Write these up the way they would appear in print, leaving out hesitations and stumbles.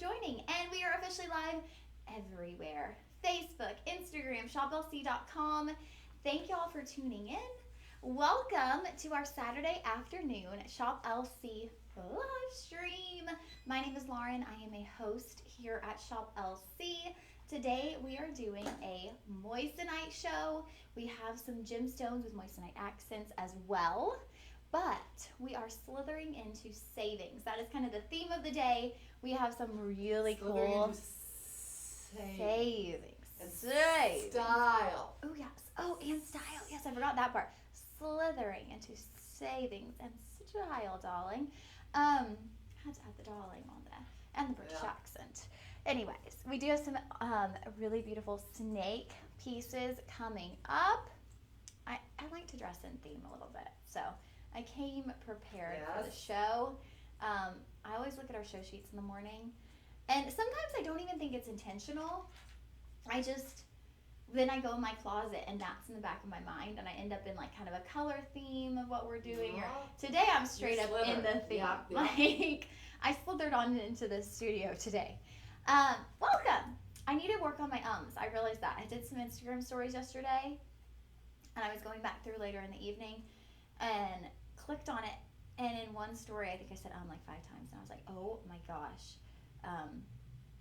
joining. And we are officially live everywhere. Facebook, Instagram, shoplc.com. Thank y'all for tuning in. Welcome to our Saturday afternoon Shop LC live stream. My name is Lauren. I am a host here at Shop LC. Today we are doing a moissanite show. We have some gemstones with moissanite accents as well. But we are slithering into savings. That is kind of the theme of the day. We have some really cool savings. And Savings. style. Oh, yes. Oh, and style. Yes, I forgot that part. Slithering into savings and style, darling. Had to add the darling on there. And the British accent. Anyways, we do have some really beautiful snake pieces coming up. I like to dress in theme a little bit. So I came prepared for the show. I always look at our show sheets in the morning. And sometimes I don't even think it's intentional. Then I go in my closet and that's in the back of my mind. And I end up in like kind of a color theme of what we're doing. Or today I'm straight up in the theme. Yeah. Like I slithered on into the studio today. Welcome. I need to work on my ums. I realized that. I did some Instagram stories yesterday. And I was going back through later in the evening. And clicked on it. And in one story, I think I said like 5 times. And I was like, oh my gosh.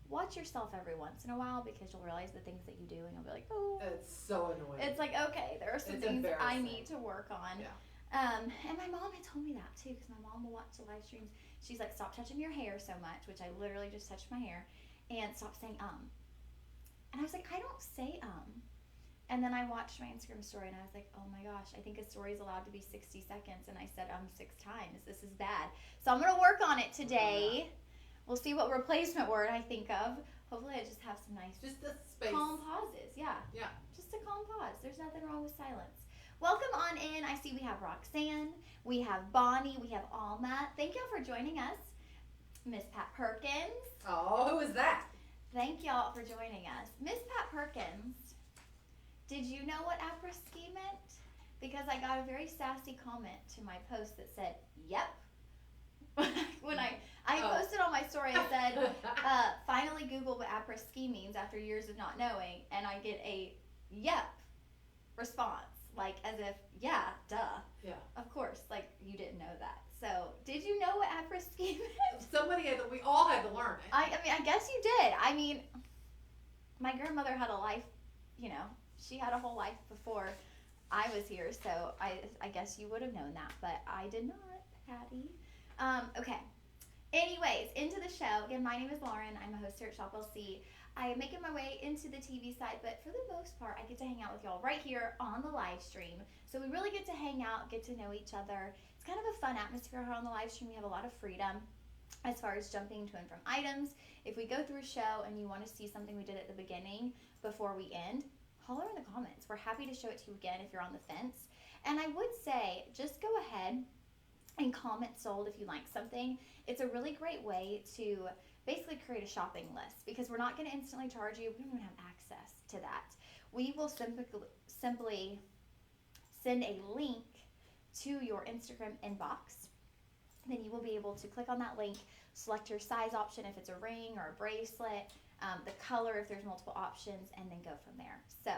Watch yourself every once in a while because you'll realize the things that you do and you'll be like, oh. It's so annoying. It's like, okay, there are some things I need to work on. Yeah. And my mom had told me that too because my mom will watch the live streams. She's like, stop touching your hair so much, which I literally just touched my hair, and stop saying And I was like, I don't say And then I watched my Instagram story and I was like, oh my gosh, I think a story is allowed to be 60 seconds. And I said 6 times. This is bad. So I'm going to work on it today. We'll see what replacement word I think of. Hopefully I just have some nice calm pauses. Yeah. Just a calm pause. There's nothing wrong with silence. Welcome on in. I see we have Roxanne. We have Bonnie. We have Alma. Thank y'all for joining us. Miss Pat Perkins. Oh, who is that? Thank y'all for joining us. Miss Pat Perkins. Did you know what après-ski meant? Because I got a very sassy comment to my post that said, yep. When I posted on my story, I said, finally Google what après-ski means after years of not knowing, and I get a yep response, like as if, yeah, duh. Yeah. Of course, like you didn't know that. So, did you know what après-ski meant? We all had to learn it. I mean, I guess you did. I mean, my grandmother had a life, she had a whole life before I was here, so I guess you would have known that, but I did not, Patty. Okay. Anyways, into the show. Again, my name is Lauren. I'm a host here at Shop LC. I am making my way into the TV side, but for the most part, I get to hang out with y'all right here on the live stream. So we really get to hang out, get to know each other. It's kind of a fun atmosphere here on the live stream. We have a lot of freedom as far as jumping to and from items. If we go through a show and you want to see something we did at the beginning before we end, holler in the comments. We're happy to show it to you again if you're on the fence. And I would say, just go ahead and comment sold if you like something. It's a really great way to basically create a shopping list because we're not going to instantly charge you. We don't even have access to that. We will simply send a link to your Instagram inbox. Then you will be able to click on that link, select your size option if it's a ring or a bracelet, the color if there's multiple options, and then go from there. So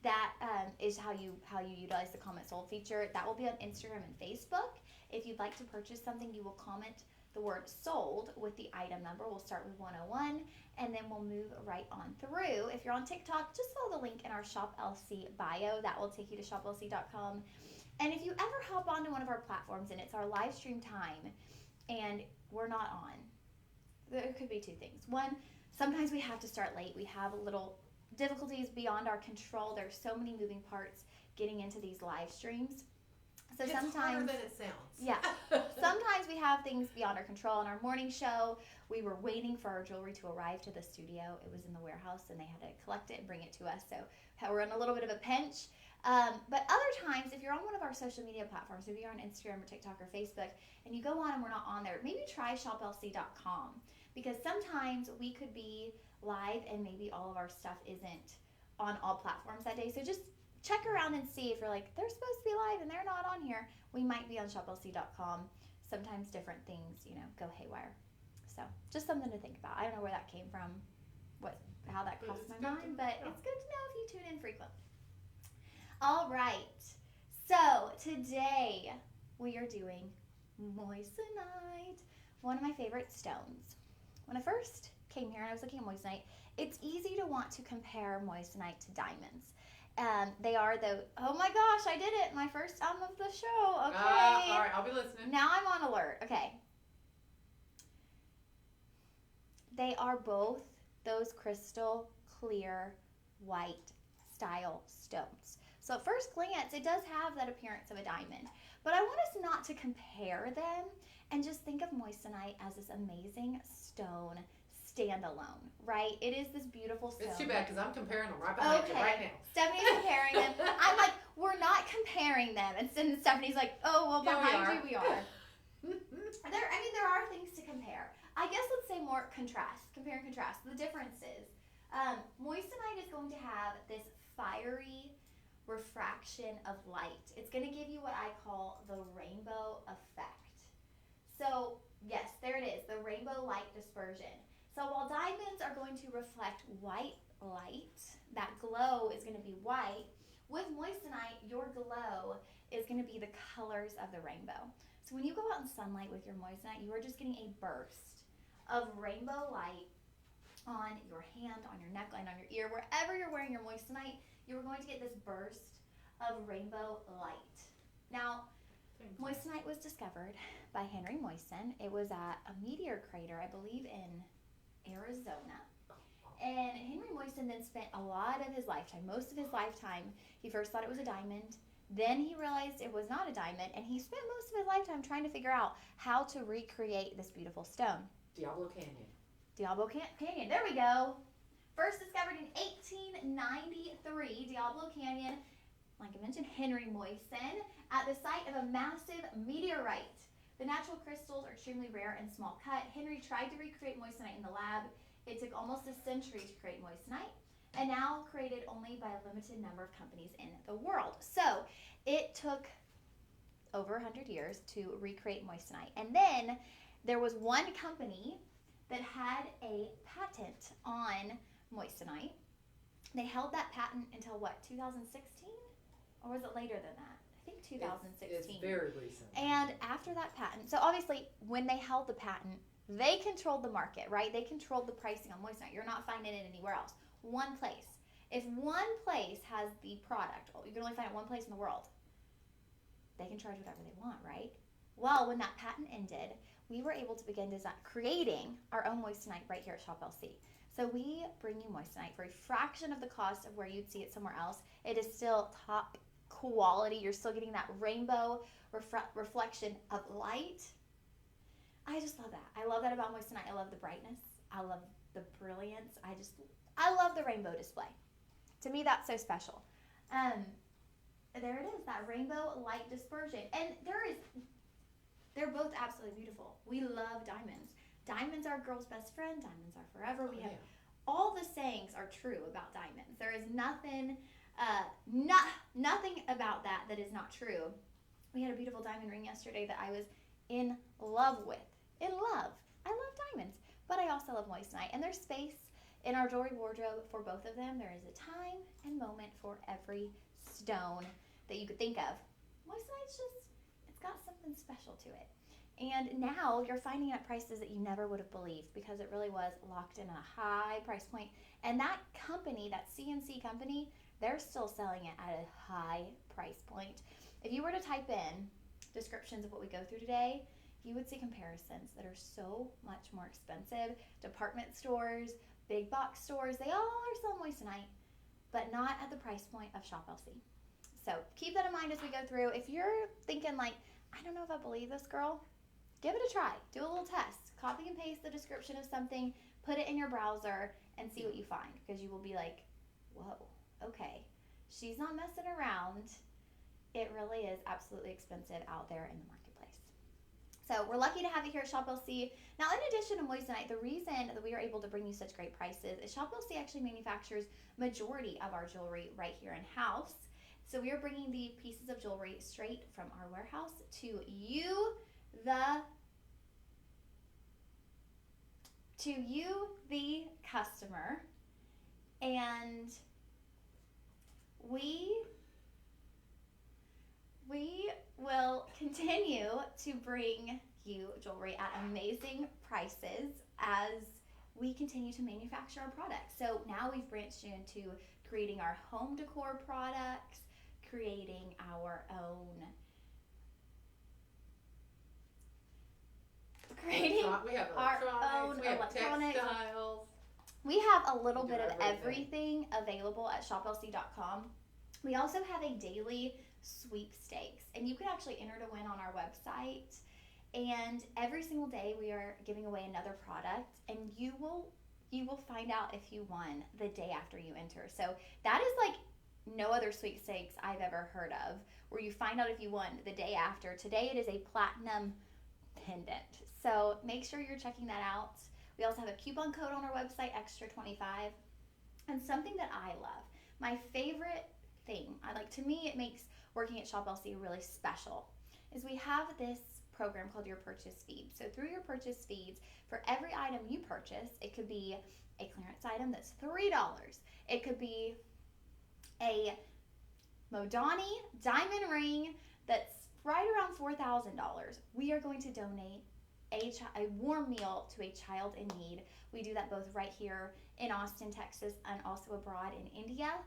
that is how you utilize the comment sold feature. That will be on Instagram and Facebook. If you'd like to purchase something, you will comment the word sold with the item number. We'll start with 101 and then we'll move right on through. If you're on TikTok, just follow the link in our Shop LC bio. That will take you to shoplc.com. And if you ever hop onto one of our platforms and it's our live stream time and we're not on, there could be 2 things. One, sometimes we have to start late. We have a little difficulties beyond our control. There's so many moving parts getting into these live streams. So it's sometimes harder than it sounds. Yeah. Sometimes we have things beyond our control. On our morning show, we were waiting for our jewelry to arrive to the studio. It was in the warehouse and they had to collect it and bring it to us. So we're in a little bit of a pinch. But other times, if you're on one of our social media platforms, if you're on Instagram or TikTok or Facebook, and you go on and we're not on there, maybe try shoplc.com because sometimes we could be live and maybe all of our stuff isn't on all platforms that day. So just check around and see if you're like, they're supposed to be live and they're not on here. We might be on shoplc.com. Sometimes different things, go haywire. So just something to think about. I don't know where that came from, how that crossed my mind, but it's good to know if you tune in frequently. All right, so today we are doing moissanite, one of my favorite stones. When I first came here and I was looking at moissanite, it's easy to want to compare moissanite to diamonds. They are oh my gosh, I did it, my first of the show. Okay. All right, I'll be listening. Now I'm on alert. Okay. They are both those crystal clear white style stones. So at first glance, it does have that appearance of a diamond, but I want us not to compare them and just think of moissanite as this amazing stone standalone, right? It is this beautiful stone. It's too bad because I'm comparing them right behind you right now. Stephanie's comparing them. I'm like, we're not comparing them. And then Stephanie's like, oh, well, behind you we are. There are things to compare. I guess let's say more contrast, compare and contrast, the differences. Moissanite is going to have this fiery refraction of light. It's going to give you what I call the rainbow effect. So, yes, there it is, the rainbow light dispersion. So while diamonds are going to reflect white light, that glow is going to be white, with moissanite, your glow is going to be the colors of the rainbow. So when you go out in sunlight with your moissanite, you are just getting a burst of rainbow light on your hand, on your neckline, on your ear, wherever you're wearing your moissanite, you're going to get this burst of rainbow light. Now, moissanite was discovered by Henry Moissan. It was at a meteor crater, I believe, in Arizona. And Henry Moissan then spent a lot of his lifetime, most of his lifetime, he first thought it was a diamond. Then he realized it was not a diamond, and he spent most of his lifetime trying to figure out how to recreate this beautiful stone. Diablo Canyon. Diablo Canyon. There we go. First discovered in 1893, Diablo Canyon, like I mentioned, Henry Moissan, at the site of a massive meteorite. The natural crystals are extremely rare and small cut. Henry tried to recreate moissanite in the lab. It took almost a century to create moissanite, and now created only by a limited number of companies in the world. So it took over 100 years to recreate moissanite. And then there was one company that had a patent on moissanite. They held that patent until what, 2016? Or was it later than that? I think 2016. It's very recent. And after that patent, so obviously when they held the patent, they controlled the market, right? They controlled the pricing on moissanite. You're not finding it anywhere else. One place. If one place has the product, you can only find it one place in the world, they can charge whatever they want, right? Well, when that patent ended, we were able to begin creating our own moissanite right here at Shop LC. So we bring you moissanite for a fraction of the cost of where you'd see it somewhere else. It is still top quality. You're still getting that rainbow reflection of light. I just love that. I love that about moissanite. I love the brightness. I love the brilliance. I love the rainbow display. To me, that's so special. There it is, that rainbow light dispersion. And they're both absolutely beautiful. We love diamonds. Diamonds are a girl's best friend. Diamonds are forever. We have all the sayings are true about diamonds. There is nothing about that is not true. We had a beautiful diamond ring yesterday that I was in love with. In love. I love diamonds, but I also love moissanite. And there's space in our jewelry wardrobe for both of them. There is a time and moment for every stone that you could think of. Moissanite's it's got something special to it. And now you're finding it at prices that you never would have believed, because it really was locked in a high price point. And that company, that CNC company, they're still selling it at a high price point. If you were to type in descriptions of what we go through today, you would see comparisons that are so much more expensive. Department stores, big box stores, they all are selling moissanite, but not at the price point of Shop LC. So keep that in mind as we go through. If you're thinking like, I don't know if I believe this girl, give it a try. Do a little test. Copy and paste the description of something, put it in your browser, and see what you find, because you will be like, whoa, okay, she's not messing around. It really is absolutely expensive out there in the marketplace. So we're lucky to have it here at Shop LC. Now, in addition to moissanite, the reason that we are able to bring you such great prices is Shop LC actually manufactures majority of our jewelry right here in-house. So we are bringing the pieces of jewelry straight from our warehouse to you, the to you, the customer, and we will continue to bring you jewelry at amazing prices as we continue to manufacture our products. So now we've branched into creating our home decor products, creating our own We have our electronics, own we have electronics. textiles. We have a little We do bit of everything. everything available at shoplc.com. We also have a daily sweepstakes, and you can actually enter to win on our website. And every single day we are giving away another product, and you will find out if you won the day after you enter. So that is like no other sweepstakes I've ever heard of, where you find out if you won the day after. Today it is a platinum pendant. So make sure you're checking that out. We also have a coupon code on our website, extra 25. And something that I love, my favorite thing, to me it makes working at Shop LC really special, is we have this program called your purchase feed. So through your purchase feeds, for every item you purchase, it could be a clearance item that's $3. It could be a Modani diamond ring that's right around $4,000. We are going to donate a warm meal to a child in need. We do that both right here in Austin, Texas, and also abroad in India.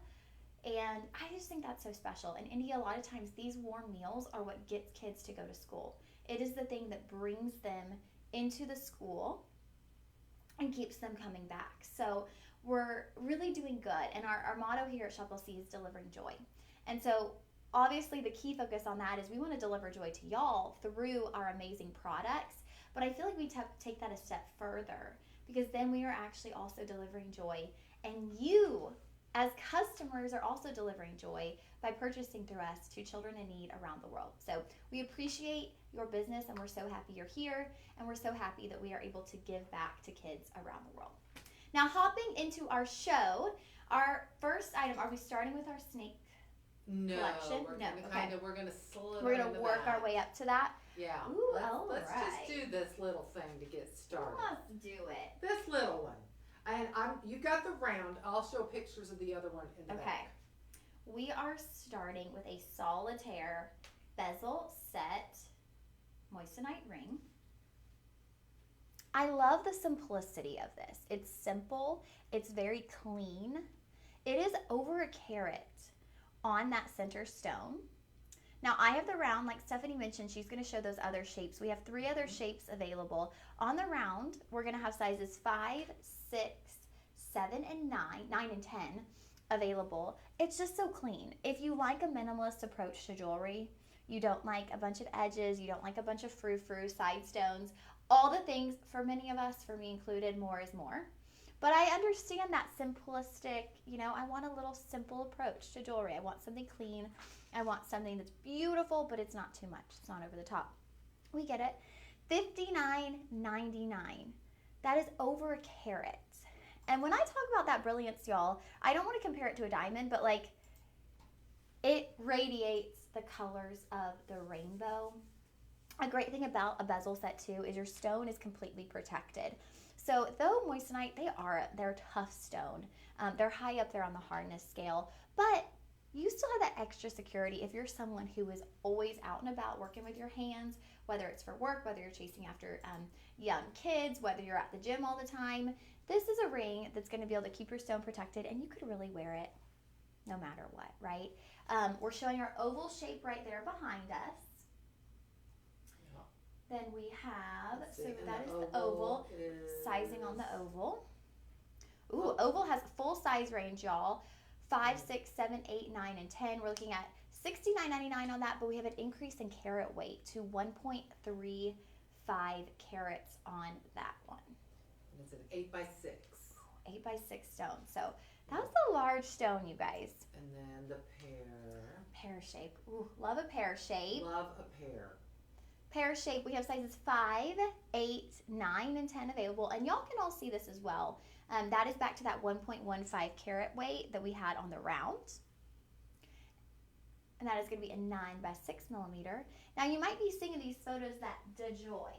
And I just think that's so special. In India, a lot of times these warm meals are what gets kids to go to school. It is the thing that brings them into the school and keeps them coming back. So we're really doing good. And our motto here at Shop LC is delivering joy. And so obviously the key focus on that is we want to deliver joy to y'all through our amazing products. But I feel like we take that a step further, because then we are actually also delivering joy. And you, as customers, are also delivering joy by purchasing through us to children in need around the world. So we appreciate your business, and we're so happy you're here, and we're so happy that we are able to give back to kids around the world. Now, hopping into our show, our first item, are we starting with our snake collection? We're gonna slither. We're gonna work our way up to that. Yeah. Ooh, let's just do this little thing to get started. Let's do it. This little one. And you got the round. I'll show pictures of the other one in the back. We are starting with a solitaire bezel set moissanite ring. I love the simplicity of this. It's simple. It's very clean. It is over a carat on that center stone. Now I have the round, like Stephanie mentioned, she's going to show those other shapes. We have 3 other shapes available. On the round, we're going to have sizes 5, 6, 7, and 9 and 10 available. It's just so clean. If you like a minimalist approach to jewelry, you don't like a bunch of edges, you don't like a bunch of frou-frou, side stones, all the things, for many of us, for me included, more is more. But I understand that simplistic, I want a little simple approach to jewelry. I want something clean. I want something that's beautiful, but it's not too much. It's not over the top. We get it. $59.99. That is over a carat. And when I talk about that brilliance, y'all, I don't want to compare it to a diamond, but it radiates the colors of the rainbow. A great thing about a bezel set too is your stone is completely protected. So though moissanite, they're tough stone. They're high up there on the hardness scale, but you still have that extra security if you're someone who is always out and about working with your hands, whether it's for work, whether you're chasing after young kids, whether you're at the gym all the time. This is a ring that's going to be able to keep your stone protected, and you could really wear it no matter what, right? We're showing our oval shape right there behind us. Then we have, that is the oval, sizing on the oval. Ooh, oval has a full size range, y'all. 5, 6, 7, 8, 9, and 10. We're looking at $69.99 on that, but we have an increase in carat weight to 1.35 carats on that one. And it's an 8 by 6. 8 by 6 stone. So that's a large stone, you guys. And then the Pear shape. Ooh, love a pear shape. Love a pear. Pear shape, we have sizes 5, 8, 9, and 10 available. And y'all can all see this as well. That is back to that 1.15 carat weight that we had on the round. And that is going to be a 9 by 6 millimeter. Now you might be seeing in these photos that DeJoy.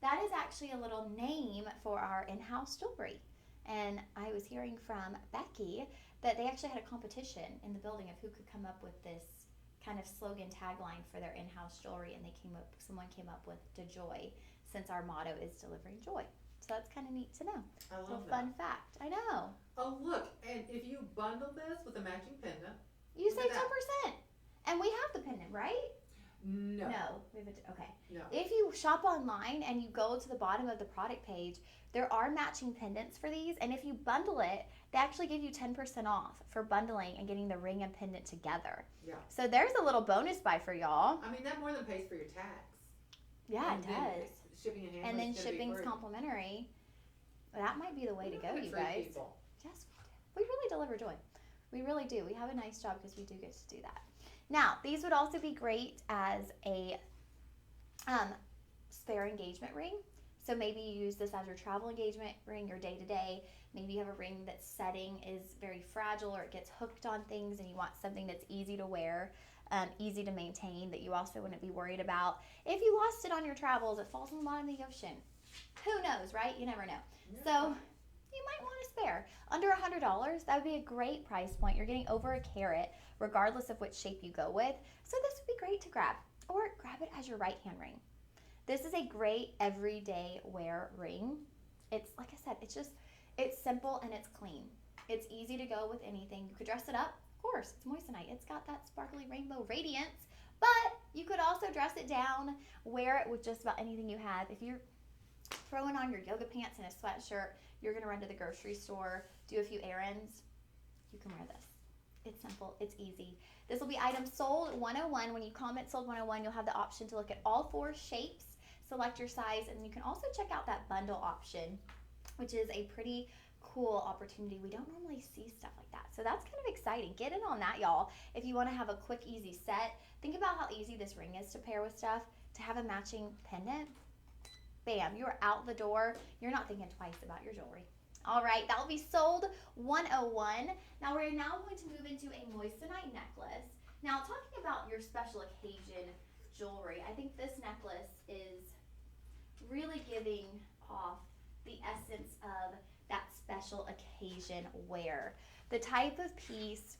That is actually a little name for our in-house jewelry. And I was hearing from Becky that they actually had a competition in the building of who could come up with this kind of slogan tagline for their in-house jewelry, and someone came up with DeJoy, since our motto is delivering joy. So that's kind of neat to know. I love So fun fact. I know. Oh, look, and if you bundle this with a matching pendant, You look save at that. 10%. And we have the pendant, right? No. No. We have okay. No. If you shop online and you go to the bottom of the product page, there are matching pendants for these. And if you bundle it, they actually give you 10% off for bundling and getting the ring and pendant together. Yeah. So there's a little bonus buy for y'all. I mean, that more than pays for your tax. Yeah, And it then does. Shipping and handling. And then is gonna be shipping's free. complimentary. That might be the way to go, you guys. People. Yes, we do. We really deliver joy. We really do. We have a nice job because we do get to do that. Now, these would also be great as a spare engagement ring. So maybe you use this as your travel engagement ring, your day-to-day. Maybe you have a ring that's setting is very fragile, or it gets hooked on things, and you want something that's easy to wear, easy to maintain, that you also wouldn't be worried about. If you lost it on your travels, it falls in the bottom of the ocean. Who knows, right? You never know. Yeah. So you might want a spare. Under $100, that would be a great price point. You're getting over a carat, regardless of which shape you go with. So this would be great to grab, or grab it as your right-hand ring. This is a great everyday wear ring. It's, like I said, it's simple and it's clean. It's easy to go with anything. You could dress it up. Of course, it's moissanite. It's got that sparkly rainbow radiance, but you could also dress it down, wear it with just about anything you have. If you're throwing on your yoga pants and a sweatshirt, you're going to run to the grocery store, do a few errands, you can wear this. It's simple. It's easy. This will be item sold 101. When you comment sold 101, you'll have the option to look at all 4 shapes, select your size, and you can also check out that bundle option, which is a pretty cool opportunity. We don't normally see stuff like that. So that's kind of exciting. Get in on that, y'all. If you want to have a quick, easy set, think about how easy this ring is to pair with stuff, to have a matching pendant. Bam, you're out the door. You're not thinking twice about your jewelry. All right, that will be sold 101. Now we're going to move into a moissanite necklace. Now, talking about your special occasion jewelry, I think this necklace is really giving off the essence of that special occasion wear. The type of piece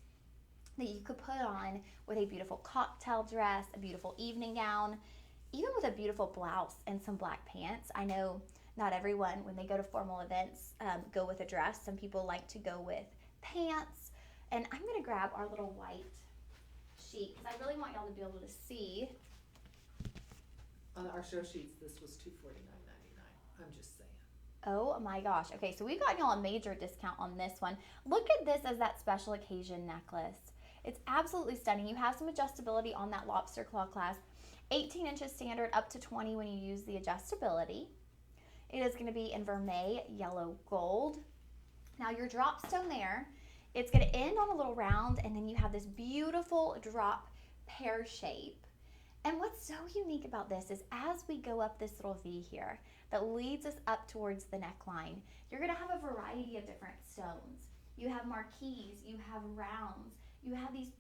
that you could put on with a beautiful cocktail dress, a beautiful evening gown, even with a beautiful blouse and some black pants. I know not everyone, when they go to formal events, go with a dress. Some people like to go with pants. And I'm going to grab our little white sheet because I really want y'all to be able to see. On our show sheets, this was $249.99. I'm just saying. Oh my gosh. Okay, so we've gotten y'all a major discount on this one. Look at this as that special occasion necklace. It's absolutely stunning. You have some adjustability on that lobster claw clasp. 18 inches standard, up to 20 when you use the adjustability. It is going to be in vermeil, yellow, gold. Now your drop stone there, it's going to end on a little round, and then you have this beautiful drop pear shape. And what's so unique about this is as we go up this little V here that leads us up towards the neckline, you're going to have a variety of different stones. You have marquise, you have rounds, you have these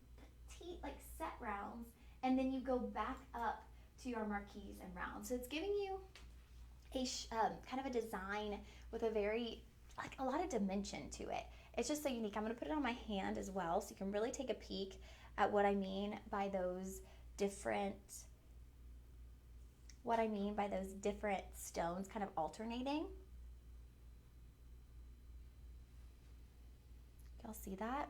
petite like set rounds, and then you go back up to your marquise and rounds. So it's giving you a kind of a design with a lot of dimension to it. It's just so unique. I'm going to put it on my hand as well so you can really take a peek at what I mean by those different stones kind of alternating. Y'all see that?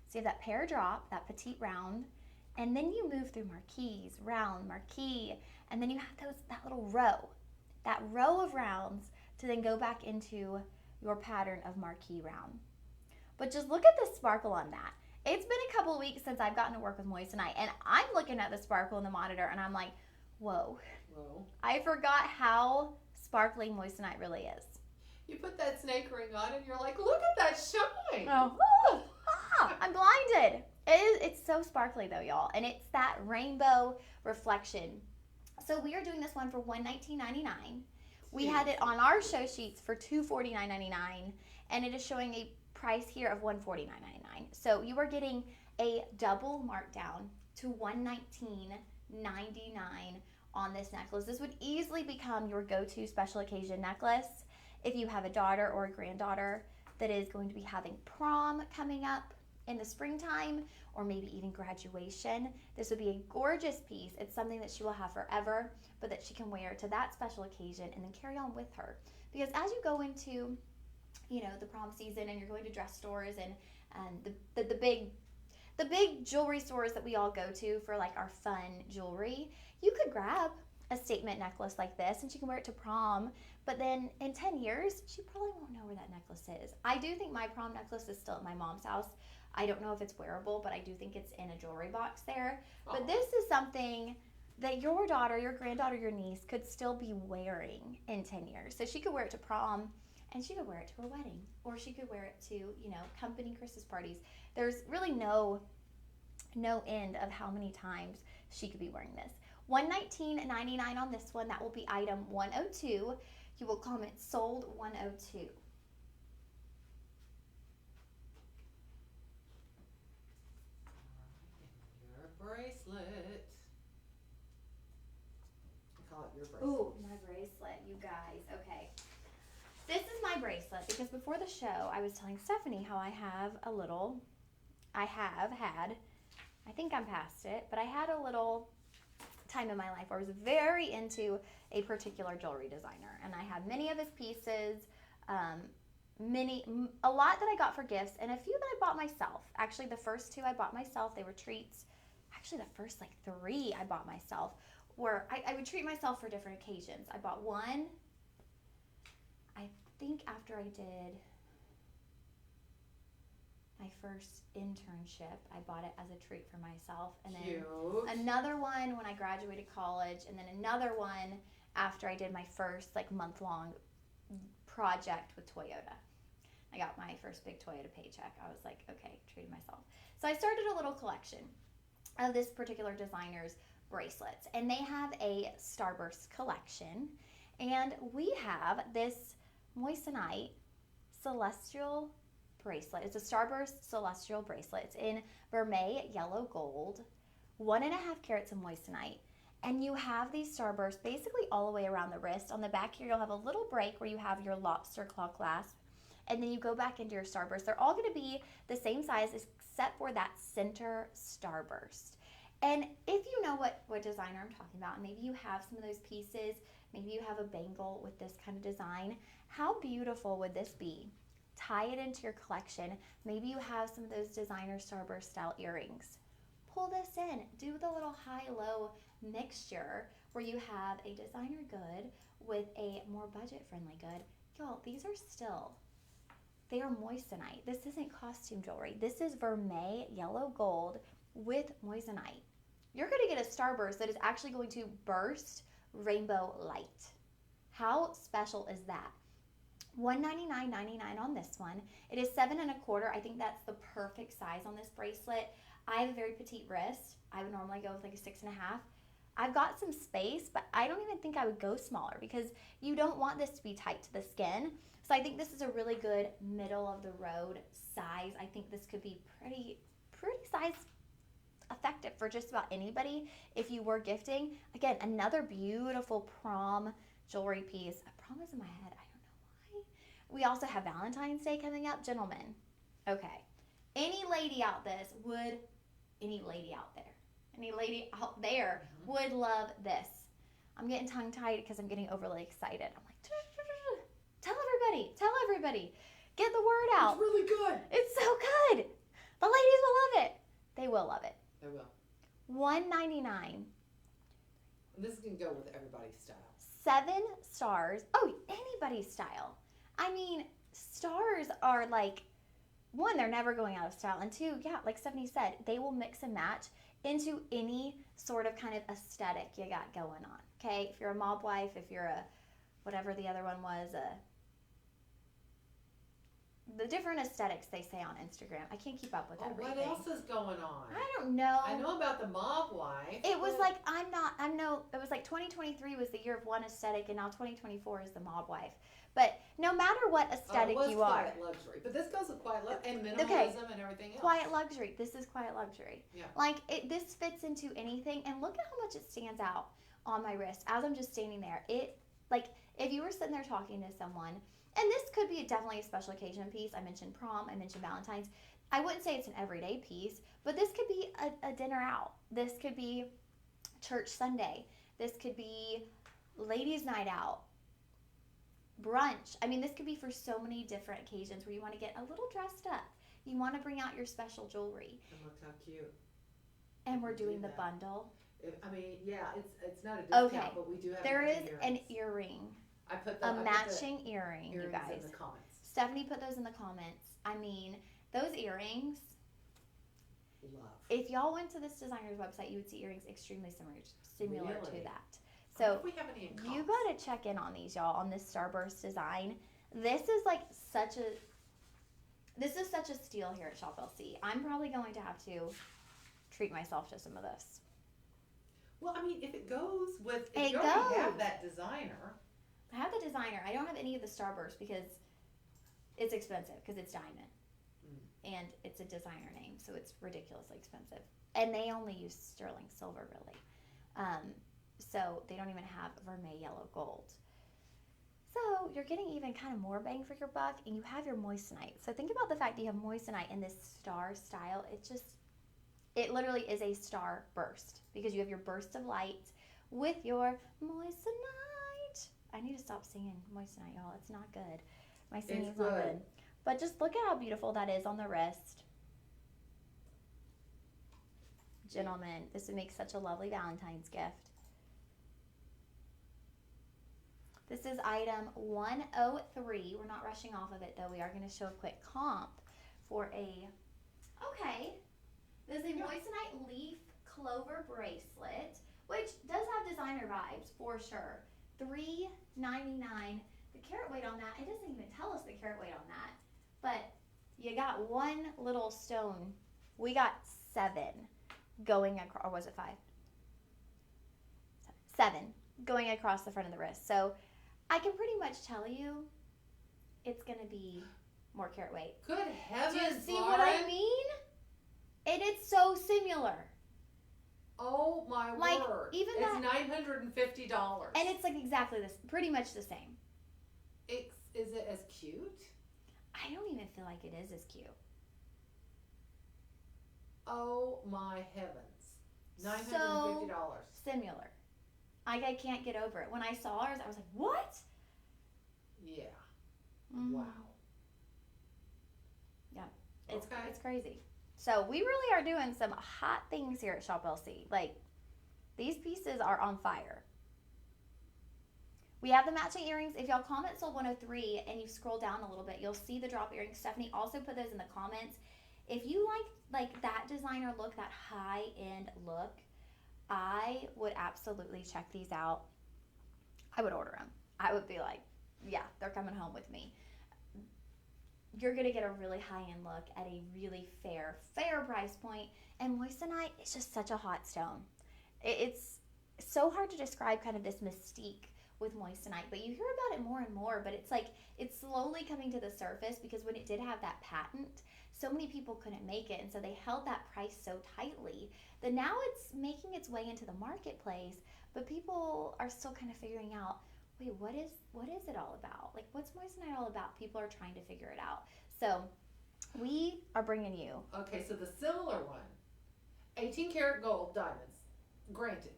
So you have that pear drop, that petite round, and then you move through marquise, round, marquise, and then you have that row of rounds to then go back into your pattern of marquise round. But just look at the sparkle on that. It's been a couple of weeks since I've gotten to work with moissanite, and I'm looking at the sparkle in the monitor, and I'm like, whoa. I forgot how sparkly moissanite really is. You put that snake ring on, and you're like, look at that shine. I'm blinded. It's so sparkly though, y'all, and it's that rainbow reflection. So we are doing this one for $119.99. We had it on our show sheets for $249.99, and it is showing a price here of $149.99. So you are getting a double markdown to $119.99 on this necklace. This would easily become your go-to special occasion necklace if you have a daughter or a granddaughter that is going to be having prom coming up in the springtime, or maybe even graduation. This would be a gorgeous piece. It's something that she will have forever, but that she can wear to that special occasion and then carry on with her. Because as you go into, the prom season and you're going to dress stores and the big jewelry stores that we all go to for like our fun jewelry, you could grab a statement necklace like this and she can wear it to prom, but then in 10 years she probably won't know where that necklace is. I do think my prom necklace is still at my mom's house. I don't know if it's wearable, but I do think it's in a jewelry box there. But this is something that your daughter, your granddaughter, your niece could still be wearing in 10 years. So she could wear it to prom, and she could wear it to her wedding, or she could wear it to, company Christmas parties. There's really no end of how many times she could be wearing this. $119.99 on this one. That will be item 102. You will comment sold 102. Your bracelet. I call it your bracelet. Ooh, my bracelet, you guys. Okay. This is my bracelet because before the show, I was telling Stephanie how I have had, I think I'm past it, but I had a little time in my life where I was very into a particular jewelry designer, and I had many of his pieces, a lot that I got for gifts, and a few that I bought myself. Actually, the first two I bought myself. They were treats. Actually, the first 3 I bought myself, where I would treat myself for different occasions. I bought one, I think after I did my first internship, I bought it as a treat for myself, and then another one when I graduated college, and then another one after I did my first month-long project with Toyota. I got my first big Toyota paycheck. I was like, okay, treated myself. So I started a little collection of this particular designer's bracelets, and they have a Starburst collection, and we have this moissanite celestial bracelet. It's a Starburst celestial bracelet. It's in vermeil yellow gold, 1.5 carats of moissanite, and you have these Starbursts basically all the way around the wrist. On the back here, you'll have a little break where you have your lobster claw clasp, and then you go back into your Starburst. They're all going to be the same size except for that center Starburst. And if you know what designer I'm talking about, and maybe you have some of those pieces, maybe you have a bangle with this kind of design, how beautiful would this be? Tie it into your collection. Maybe you have some of those designer Starburst style earrings. Pull this in. Do the little high-low mixture where you have a designer good with a more budget-friendly good. Y'all, they are moissanite. This isn't costume jewelry. This is vermeil yellow gold with moissanite. You're going to get a Starburst that is actually going to burst rainbow light. How special is that? $199.99 on this one. It is 7 1/4. I think that's the perfect size on this bracelet. I have a very petite wrist. I would normally go with a 6.5. I've got some space, but I don't even think I would go smaller because you don't want this to be tight to the skin. So I think this is a really good middle of the road size. I think this could be pretty size effective for just about anybody if you were gifting. Again, another beautiful prom jewelry piece. Prom is in my head. I don't know why. We also have Valentine's Day coming up. Gentlemen, okay. Any lady out there would love this. I'm getting tongue-tied because I'm getting overly excited. I'm like, tell everybody. Get the word out. It's really good. It's so good. The ladies will love it. They will love it. They will. $199. This can go with everybody's style. 7 stars. Oh, anybody's style. I mean, stars are one, they're never going out of style. And 2, yeah, like Stephanie said, they will mix and match into any sort of kind of aesthetic you got going on. Okay? If you're a mob wife, if you're a, whatever the other one was, the different aesthetics they say on Instagram. I can't keep up with everything. What else is going on? I don't know. I know about the mob wife. It was it was 2023 was the year of one aesthetic, and now 2024 is the mob wife. But no matter what aesthetic you are. Quiet luxury. But this goes with quiet luxury and minimalism and everything else. Quiet luxury. This is quiet luxury. Yeah. This fits into anything, and look at how much it stands out on my wrist as I'm just standing there. It, like, if you were sitting there talking to someone, and this could be definitely a special occasion piece. I mentioned prom, I mentioned Valentine's. I wouldn't say it's an everyday piece, but this could be a dinner out. This could be church Sunday. This could be ladies' night out, brunch. I mean, this could be for so many different occasions where you want to get a little dressed up. You want to bring out your special jewelry. And look how cute. And we're We do doing the that. bundle. I mean, yeah, it's not a discount, Okay. but we do have There is matching an earrings. earring, I put a the matching earring, you earrings guys. in the comments. Stephanie put those in the comments. I mean, those earrings, Love. if y'all went to this designer's website, you would see earrings extremely similar to Really? that. I So wonder if we have any in you comments. got to check in on these, y'all, on this Starburst design. This is like such a steal here at Shop LC. I'm probably going to have to treat myself to some of this. Well, I mean, if it goes with, It if you already goes. have that designer, I have the designer. I don't have any of the Starburst because it's expensive because it's diamond. And it's a designer name, so it's ridiculously expensive. And they only use sterling silver, really. So they don't even have vermeil, yellow, gold. So you're getting even kind of more bang for your buck, and you have your moissanite. So think about the fact that you have moissanite in this star style. It literally is a star burst because you have your burst of light with your moissanite. I need to stop singing moissanite, y'all. It's not good. My singing is not good. good. But just look at how beautiful that is on the wrist. Gentlemen, this would make such a lovely Valentine's gift. This is item 103. We're not rushing off of it, though. We are going to show a quick comp for okay. There's a moissanite leaf clover bracelet, which does have designer vibes for sure. $3.99. The carat weight on that, it doesn't even tell us the carat weight on that. But you got one little stone. We got 7 going across, or was it 5? 7 going across the front of the wrist. So I can pretty much tell you it's going to be more carat weight. good heavens, Do you see Lauren. what I mean? And it's so similar. Oh my Like, word! even it's that- $950. And it's like exactly this, pretty much the same. Is it as cute? I don't even feel like it is as cute. Oh my heavens! $950. Similar. I can't get over it. When I saw ours, I was like, what? Yeah. Mm. Wow. It's Okay. it's crazy. So we really are doing some hot things here at Shop LC. Like, these pieces are on fire. We have the matching earrings. If y'all comment sold 103 and you scroll down a little bit, you'll see the drop earrings. Stephanie also put those in the comments. If you like that designer look, that high-end look, I would absolutely check these out. I would order them. I would be like, yeah, they're coming home with me. You're going to get a really high-end look at a really fair price point. And moissanite is just such a hot stone. It's so hard to describe kind of this mystique with moissanite, but you hear about it more and more, but it's like it's slowly coming to the surface because when it did have that patent, so many people couldn't make it, and so they held that price so tightly that now it's making its way into the marketplace, but people are still kind of figuring out, wait, what is it all about? Like, what's moissanite all about? People are trying to figure it out. So we are bringing you. Okay, so the similar one, 18 karat gold diamonds, granted,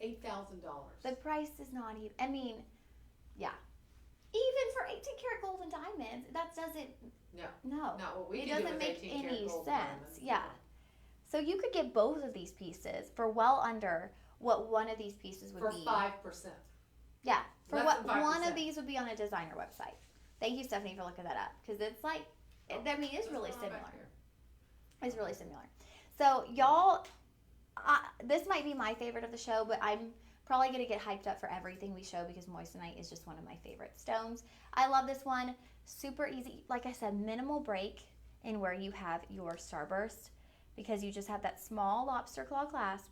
$8,000. The price is not even, I mean, yeah. Even for 18 karat gold and diamonds, that doesn't, no. Not what we It can do doesn't with make 18 karat any gold sense. diamonds. Yeah. So you could get both of these pieces for well under what one of these pieces would For be. 5%. Yeah. For Less what than 5%. one of these would be on a designer website. Thank you, Stephanie, for looking that up. Because it's like, I mean, it's really That's all similar. back here. It's really similar. So y'all, this might be my favorite of the show, but I'm probably going to get hyped up for everything we show because moissanite is just one of my favorite stones. I love this one. Super easy. Like I said, minimal break in where you have your starburst because you just have that small lobster claw clasp.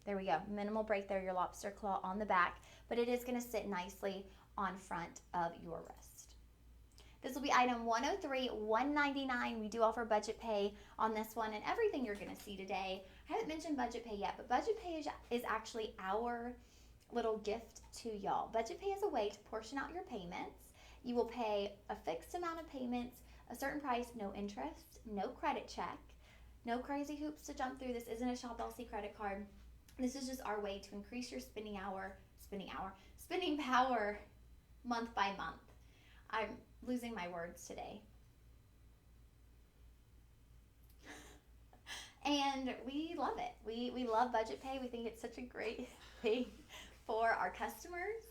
There we go. Minimal break there, your lobster claw on the back, but it is going to sit nicely on front of your wrist. This will be item 103, $199. We do offer budget pay on this one and everything you're going to see today. I haven't mentioned budget pay yet, but budget pay is actually our little gift to y'all. Budget pay is a way to portion out your payments. You will pay a fixed amount of payments, a certain price, no interest, no credit check, no crazy hoops to jump through. This isn't a Shop LC credit card. This is just our way to increase your spending power month by month. I'm losing my words today. And we love it. We love budget pay. We think it's such a great thing for our customers.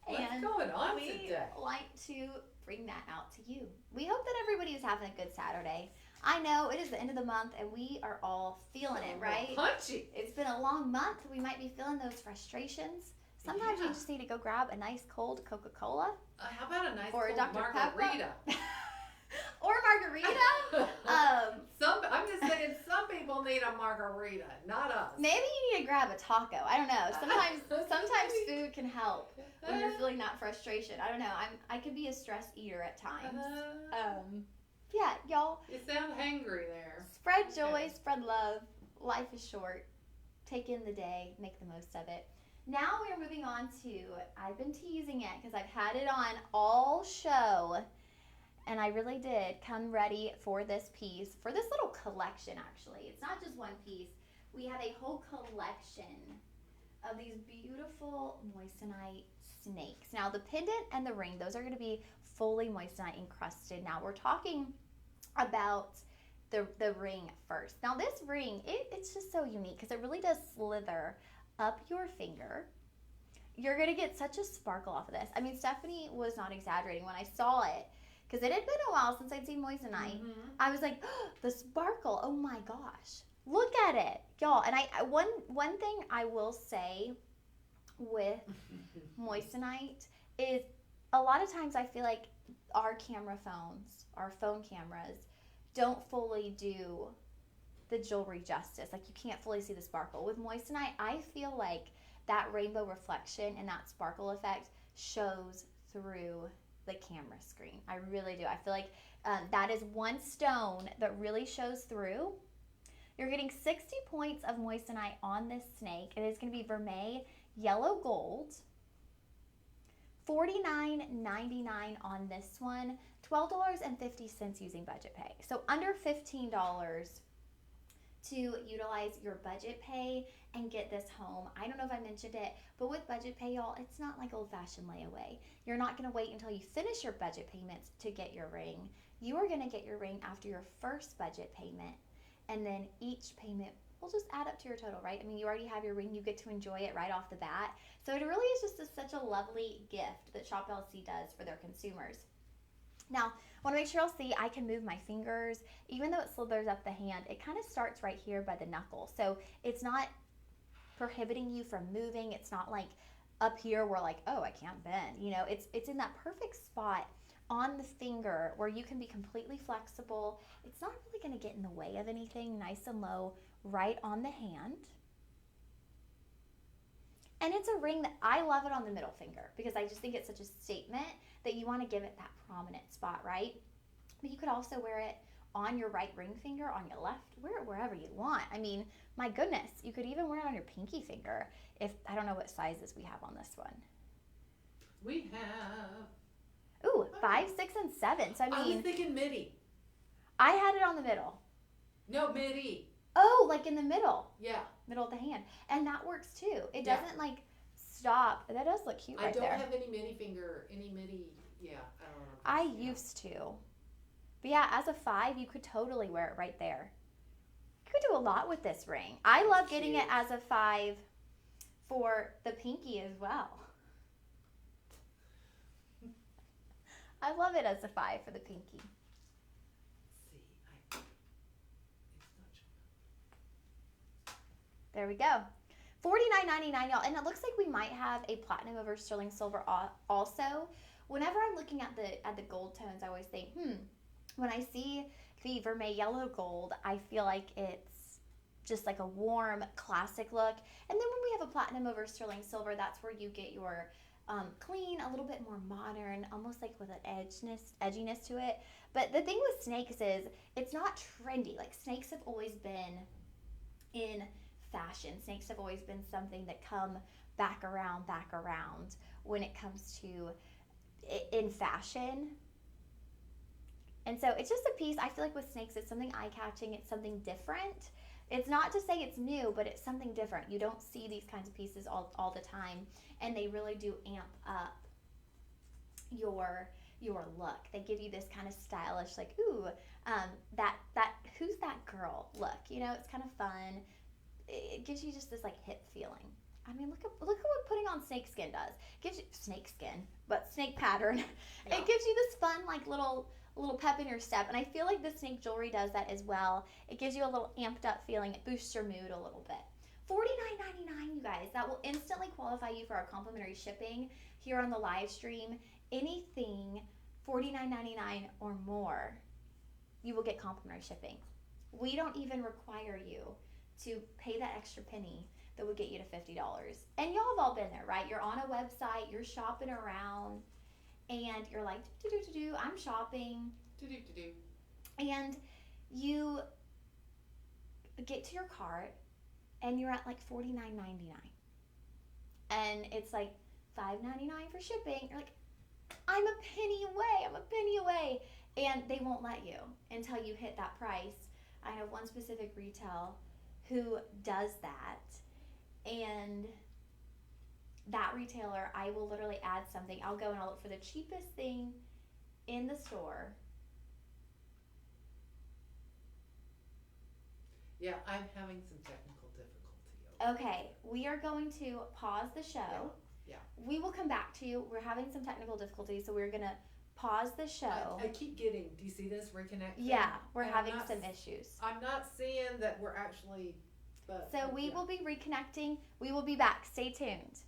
What's going on we today? like to bring that out to you. We hope that everybody is having a good Saturday. I know it is the end of the month and we are all feeling it, right? Punchy. It's been a long month. We might be feeling those frustrations. Sometimes you just need to go grab a nice cold Coca-Cola. How about a nice or a cold Dr. margarita? Or margarita. I'm just saying some people need a margarita, not us. Maybe you need to grab a taco. I don't know. Sometimes food can help when you're feeling that frustration. I don't know. I could be a stress eater at times. Yeah, y'all. You sound hangry there. Spread joy, spread love. Life is short. Take in the day, make the most of it. Now we are moving on to, I've been teasing it because I've had it on all show. And I really did come ready for this piece, for this little collection actually. It's not just one piece. We have a whole collection of these beautiful moissanite snakes. Now the pendant and the ring, those are going to be fully moissanite encrusted. Now we're talking about the ring first. Now this ring, it's just so unique because it really does slither up your finger. You're going to get such a sparkle off of this. I mean, Stephanie was not exaggerating when I saw it. Because it had been a while since I'd seen moissanite. Mm-hmm. I was like, oh, the sparkle, oh my gosh. Look at it, y'all. And one thing I will say with moissanite is a lot of times I feel like our phone cameras, don't fully do the jewelry justice. Like you can't fully see the sparkle. With moissanite, I feel like that rainbow reflection and that sparkle effect shows through the camera screen. I really do. I feel like that is one stone that really shows through. You're getting 60 points of moissanite on this snake. It is going to be vermeil, yellow gold. $49.99 on this one. $12.50 using budget pay. So under $15 to utilize your budget pay and get this home. I don't know if I mentioned it, but with budget pay, y'all, it's not like old-fashioned layaway. You're not going to wait until you finish your budget payments to get your ring. You are going to get your ring after your first budget payment, and then each payment will just add up to your total, right? I mean, you already have your ring. You get to enjoy it right off the bat. So it really is just such a lovely gift that Shop LC does for their consumers. Now, I want to make sure you'll see I can move my fingers. Even though it slithers up the hand, it kind of starts right here by the knuckle. So it's not prohibiting you from moving. It's not like up here where like, oh, I can't bend. You know, it's in that perfect spot on the finger where you can be completely flexible. It's not really going to get in the way of anything. Nice and low right on the hand. And it's a ring that I love it on the middle finger because I just think it's such a statement that you want to give it that prominent spot, right? But you could also wear it on your right ring finger, on your left, wear it wherever you want. I mean, my goodness, you could even wear it on your pinky finger if, I don't know what sizes we have on this one. We have... Ooh, 5, 6, and 7. So I was thinking midi. I had it on the middle. No, midi. Oh, like in the middle. Yeah. Middle of the hand. And that works too. It doesn't like stop. That does look cute right there. I don't have any midi, yeah, I don't know. I used to. But yeah, as a 5, you could totally wear it right there. You could do a lot with this ring. I love getting it as a 5 for the pinky as well. I love it as a 5 for the pinky. There we go. $49.99, y'all. And it looks like we might have a platinum over sterling silver also. Whenever I'm looking at the gold tones, I always think, when I see the vermeil yellow gold, I feel like it's just like a warm, classic look. And then when we have a platinum over sterling silver, that's where you get your clean, a little bit more modern, almost like with an edginess to it. But the thing with snakes is it's not trendy. Like snakes have always been in fashion. Snakes have always been something that come back around when it comes to in fashion. And so it's just a piece. I feel like with snakes, it's something eye-catching. It's something different. It's not to say it's new, but it's something different. You don't see these kinds of pieces all the time, and they really do amp up your look. They give you this kind of stylish, like, ooh, that who's that girl look. You know, it's kind of fun. It gives you just this like hip feeling. I mean, look at what putting on snake skin does. It gives you snake skin, but snake pattern. Yeah. It gives you this fun like little pep in your step, and I feel like the snake jewelry does that as well. It gives you a little amped up feeling. It boosts your mood a little bit. $49.99, you guys. That will instantly qualify you for our complimentary shipping here on the live stream. Anything $49.99 or more, you will get complimentary shipping. We don't even require you to pay that extra penny that would get you to $50. And y'all have all been there, right? You're on a website, you're shopping around, and you're like, I'm shopping. And you get to your cart, and you're at like $49.99. And it's like $5.99 for shipping. You're like, I'm a penny away. And they won't let you until you hit that price. I know one specific retail who does that. And that retailer, I will literally add something. I'll go and I'll look for the cheapest thing in the store. Yeah, I'm having some technical difficulty. Okay, we are going to pause the show. Yeah. We will come back to you. We're having some technical difficulties, so we're going to pause the show. I keep getting, do you see this reconnect? Yeah, we're And having some issues. I'm not seeing that we're actually, but. So we will be reconnecting. We will be back. Stay tuned.